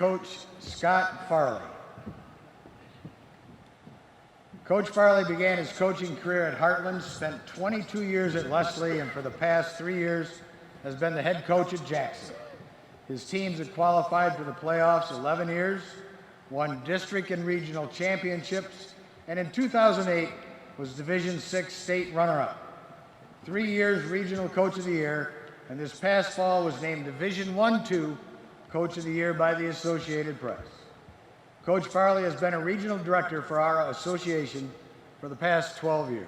Coach Scott Farley. Coach Farley began his coaching career at Heartland, spent 22 years at Leslie, and for the past 3 years has been the head coach at Jackson. His teams have qualified for the playoffs 11 years, won district and regional championships, and in 2008 was Division VI state runner-up. 3 years regional coach of the year, and this past fall was named Division I-II coach of the year by the Associated Press. Coach Farley has been a regional director for our association for the past 12 years.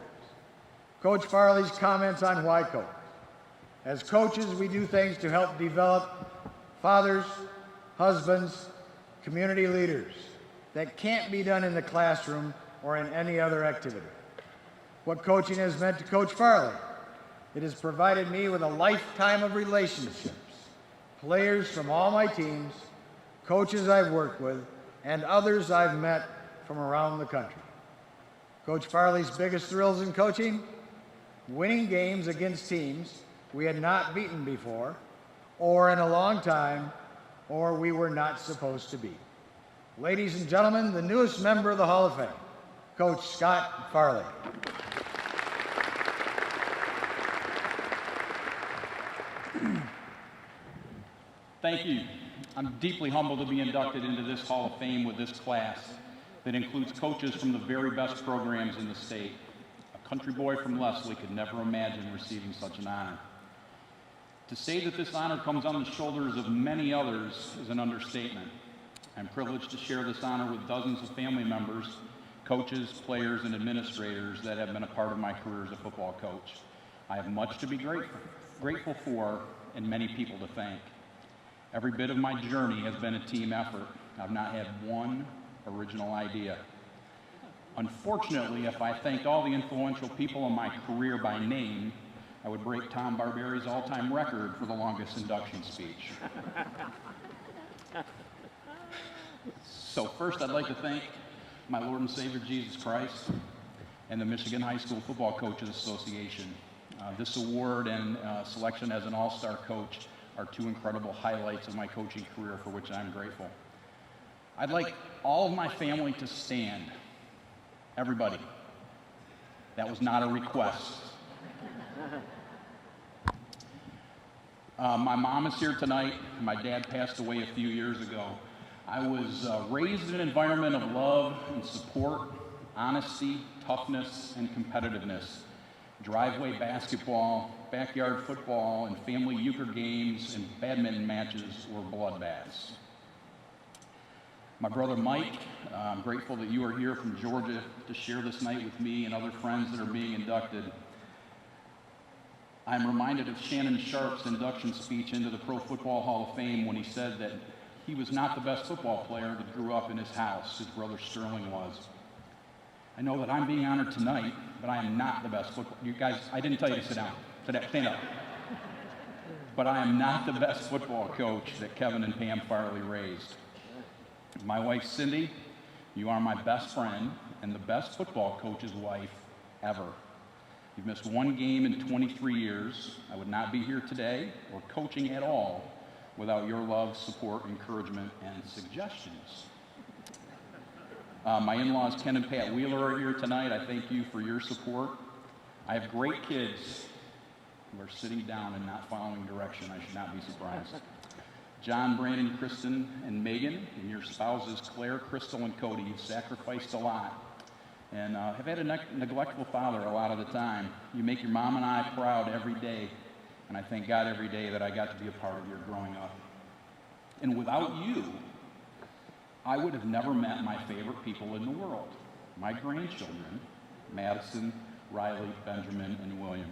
Coach Farley's comments on why coach. As coaches, we do things to help develop fathers, husbands, community leaders that can't be done in the classroom or in any other activity. What coaching has meant to Coach Farley: it has provided me with a lifetime of relationships, players from all my teams, coaches I've worked with, and others I've met from around the country. Coach Farley's biggest thrills in coaching: winning games against teams we had not beaten before, or in a long time, or we were not supposed to beat. Ladies and gentlemen, the newest member of the Hall of Fame, Coach Scott Farley. Thank you. I'm deeply humbled to be inducted into this Hall of Fame with this class that includes coaches from the very best programs in the state. A country boy from Leslie could never imagine receiving such an honor. To say that this honor comes on the shoulders of many others is an understatement. I'm privileged to share this honor with dozens of family members, coaches, players, and administrators that have been a part of my career as a football coach. I have much to be grateful for and many people to thank. Every bit of my journey has been a team effort. I've not had one original idea. Unfortunately, if I thanked all the influential people in my career by name, I would break Tom Barberi's all-time record for the longest induction speech. So first, I'd like to thank my Lord and Savior Jesus Christ and the Michigan High School Football Coaches Association. This award and selection as an all-star coach are two incredible highlights of my coaching career for which I'm grateful. I'd like all of my family to stand. Everybody. That was not a request. My mom is here tonight. My dad passed away a few years ago. I was raised in an environment of love and support, honesty, toughness, and competitiveness. Driveway basketball, backyard football, and family euchre games and badminton matches were bloodbaths. My brother Mike, I'm grateful that you are here from Georgia to share this night with me and other friends that are being inducted. I'm reminded of Shannon Sharp's induction speech into the Pro Football Hall of Fame when he said that he was not the best football player that grew up in his house. His brother Sterling was. I know that I'm being honored tonight, but I am not the best football. You guys, I didn't tell you to sit down. Stand up. But I am not the best football coach that Kevin and Pam Farley raised. My wife Cindy, you are my best friend and the best football coach's wife ever. You've missed one game in 23 years. I would not be here today or coaching at all without your love, support, encouragement, and suggestions. My in-laws Ken and Pat Wheeler are here tonight. I thank you for your support. I have great kids who are sitting down and not following direction. I should not be surprised. John, Brandon, Kristen, and Megan, and your spouses Claire, Crystal, and Cody. You've sacrificed a lot and have had a neglectful father a lot of the time. You make your mom and I proud every day, and I thank God every day that I got to be a part of your growing up. And without you, I would have never met my favorite people in the world, my grandchildren, Madison, Riley, Benjamin, and William.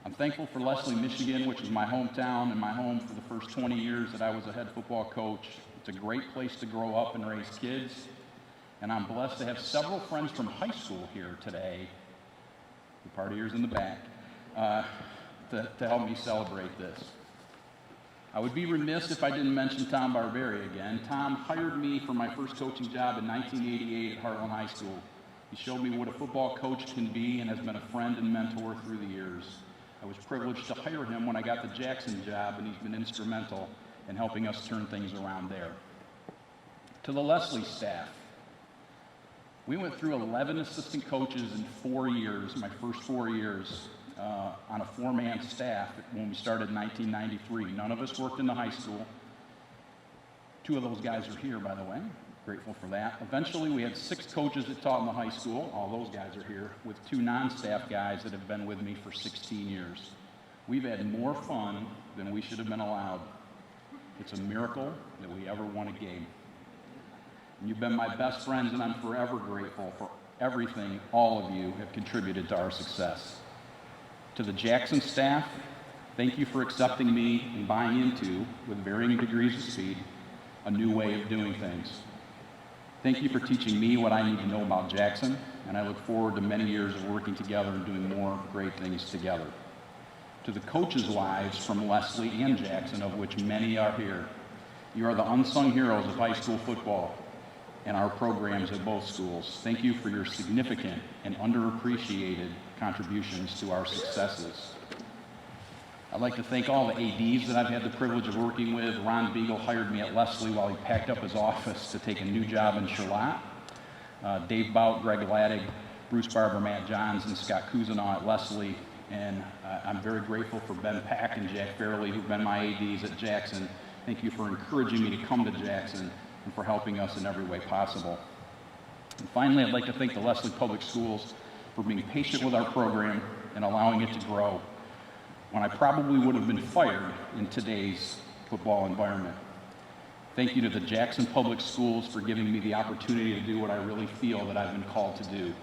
I'm thankful for Leslie, Michigan, which is my hometown and my home for the first 20 years that I was a head football coach. It's a great place to grow up and raise kids. And I'm blessed to have several friends from high school here today, the partiers in the back, to help me celebrate this. I would be remiss if I didn't mention Tom Barberi again. Tom hired me for my first coaching job in 1988 at Heartland High School. He showed me what a football coach can be and has been a friend and mentor through the years. I was privileged to hire him when I got the Jackson job, and he's been instrumental in helping us turn things around there. To the Leslie staff, we went through 11 assistant coaches in 4 years, my first 4 years, on a 4-man staff when we started in 1993. None of us worked in the high school. 2 of those guys are here, by the way. Grateful for that. Eventually, we had 6 coaches that taught in the high school. All those guys are here, with 2 non-staff guys that have been with me for 16 years. We've had more fun than we should have been allowed. It's a miracle that we ever won a game. And you've been my best friends, and I'm forever grateful for everything all of you have contributed to our success. To the Jackson staff, thank you for accepting me and buying into, with varying degrees of speed, a new way of doing things. Thank you for teaching me what I need to know about Jackson, and I look forward to many years of working together and doing more great things together. To the coaches' wives from Leslie and Jackson, of which many are here, you are the unsung heroes of high school football and our programs at both schools. Thank you for your significant and underappreciated contributions to our successes. I'd like to thank all the ADs that I've had the privilege of working with. Ron Beagle hired me at Leslie while he packed up his office to take a new job in Charlotte. Dave Bout, Greg Laddig, Bruce Barber, Matt Johns, and Scott Cousineau at Leslie. And I'm very grateful for Ben Pack and Jack Farley, who've been my ADs at Jackson. Thank you for encouraging me to come to Jackson and for helping us in every way possible. And finally, I'd like to thank the Leslie Public Schools for being patient with our program and allowing it to grow when I probably would have been fired in today's football environment. Thank you to the Jackson Public Schools for giving me the opportunity to do what I really feel that I've been called to do.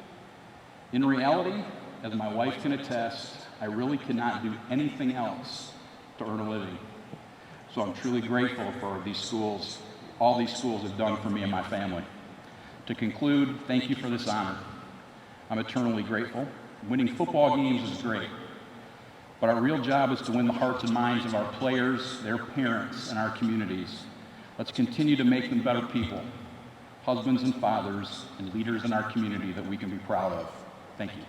In reality, as my wife can attest, I really cannot do anything else to earn a living. So I'm truly grateful for these schools, all these schools have done for me and my family. To conclude, thank you for this honor. I'm eternally grateful. Winning football games is great, but our real job is to win the hearts and minds of our players, their parents, and our communities. Let's continue to make them better people, husbands and fathers, and leaders in our community that we can be proud of. Thank you.